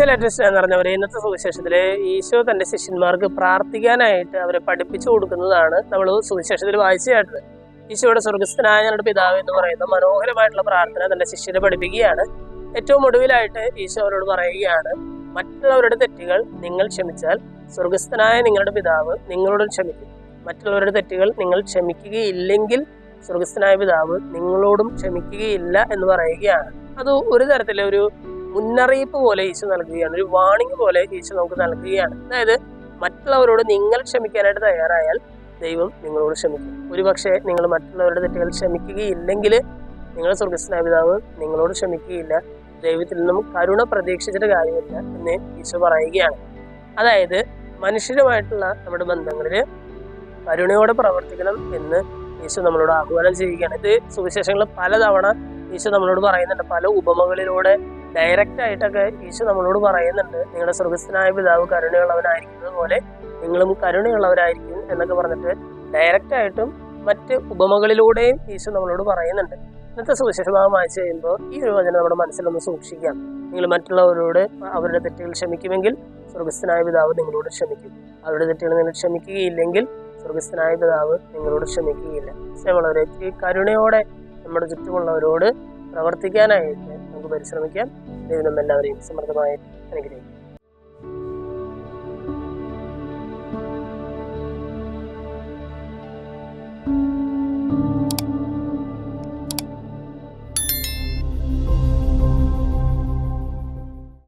Latest എന്ന് പറഞ്ഞവരെ ഇന്നത്തെ സുവിശേഷത്തില് ഈശോ തന്റെ ശിഷ്യന്മാർക്ക് പ്രാർത്ഥിക്കാനായിട്ട് അവരെ പഠിപ്പിച്ചു കൊടുക്കുന്നതാണ് നമ്മൾ സുവിശേഷത്തിൽ വായിച്ചു കേട്ടത്. ഈശോയുടെ സ്വർഗസ്ഥനായ ഞങ്ങളുടെ പിതാവ് എന്ന് പറയുന്ന മനോഹരമായിട്ടുള്ള പ്രാർത്ഥന തന്റെ ശിഷ്യരെ പഠിപ്പിക്കുകയാണ്. ഏറ്റവും ഒടുവിലായിട്ട് ഈശോ അവരോട് പറയുകയാണ്, മറ്റുള്ളവരുടെ തെറ്റുകൾ നിങ്ങൾ ക്ഷമിച്ചാൽ സ്വർഗസ്ഥനായ നിങ്ങളുടെ പിതാവ് നിങ്ങളോടും ക്ഷമിക്കും. മറ്റുള്ളവരുടെ തെറ്റുകൾ നിങ്ങൾ ക്ഷമിക്കുകയില്ലെങ്കിൽ സ്വർഗസ്ഥനായ പിതാവ് നിങ്ങളോടും ക്ഷമിക്കുകയില്ല എന്ന് പറയുകയാണ്. അത് ഒരു തരത്തിലെ ഒരു മുന്നറിയിപ്പ് പോലെ ഈശോ നൽകുകയാണ്, ഒരു വാണിംഗ് പോലെ ഈശോ നമുക്ക് നൽകുകയാണ്. അതായത് മറ്റുള്ളവരോട് നിങ്ങൾ ക്ഷമിക്കാനായിട്ട് തയ്യാറായാൽ ദൈവം നിങ്ങളോട് ക്ഷമിക്കും. ഒരുപക്ഷെ നിങ്ങൾ മറ്റുള്ളവരുടെ തെറ്റുകൾ ക്ഷമിക്കുകയില്ലെങ്കിൽ നിങ്ങളുടെ സ്വർഗസ്ഥനായ പിതാവ് നിങ്ങളോട് ക്ഷമിക്കുകയില്ല. ദൈവത്തിൽ നിന്നും കരുണ പ്രതീക്ഷിച്ചിട്ട് കാര്യമില്ല എന്ന് ഈശോ പറയുകയാണ്. അതായത് മനുഷ്യരുമായിട്ടുള്ള നമ്മുടെ ബന്ധങ്ങളിൽ കരുണയോടെ പ്രവർത്തിക്കണം എന്ന് ഈശോ നമ്മളോട് ആഹ്വാനം ചെയ്യുകയാണ്. ഇത് സുവിശേഷങ്ങൾ പലതവണ ഈശോ നമ്മളോട് പറയുന്നുണ്ട്. പല ഉപമകളിലൂടെ ഡയറക്റ്റ് ആയിട്ടൊക്കെ ഈശോ നമ്മളോട് പറയുന്നുണ്ട്, നിങ്ങളുടെ സ്വർഗസ്ഥനായ പിതാവ് കരുണയുള്ളവനായിരിക്കുന്നത് പോലെ നിങ്ങളും കരുണയുള്ളവരായിരിക്കും എന്നൊക്കെ പറഞ്ഞിട്ട് ഡയറക്റ്റ് ആയിട്ടും മറ്റ് ഉപമകളിലൂടെയും ഈശോ നമ്മളോട് പറയുന്നുണ്ട്. ഇന്നത്തെ സുവിശേഷ ഭാഗം വായിച്ചു കഴിയുമ്പോൾ ഈ ഒരു വചനം നമ്മുടെ മനസ്സിലൊന്ന് സൂക്ഷിക്കാം. നിങ്ങൾ മറ്റുള്ളവരോട് അവരുടെ തെറ്റുകൾ ക്ഷമിക്കുമെങ്കിൽ സ്വർഗസ്ഥനായ പിതാവ് നിങ്ങളോട് ക്ഷമിക്കും. അവരുടെ തെറ്റുകൾ നിങ്ങൾ ക്ഷമിക്കുകയില്ലെങ്കിൽ സ്വർഗസ്ഥനായ പിതാവ് നിങ്ങളോട് ക്ഷമിക്കുകയില്ല. വളരെ ഈ കരുണയോടെ നമ്മുടെ ചുറ്റുമുള്ളവരോട് പ്രവർത്തിക്കാനായിട്ട് നമുക്ക് പരിശ്രമിക്കാം. ദൈവം എല്ലാവരെയും സമൃദ്ധമായിട്ട് അനുഗ്രഹിക്കും.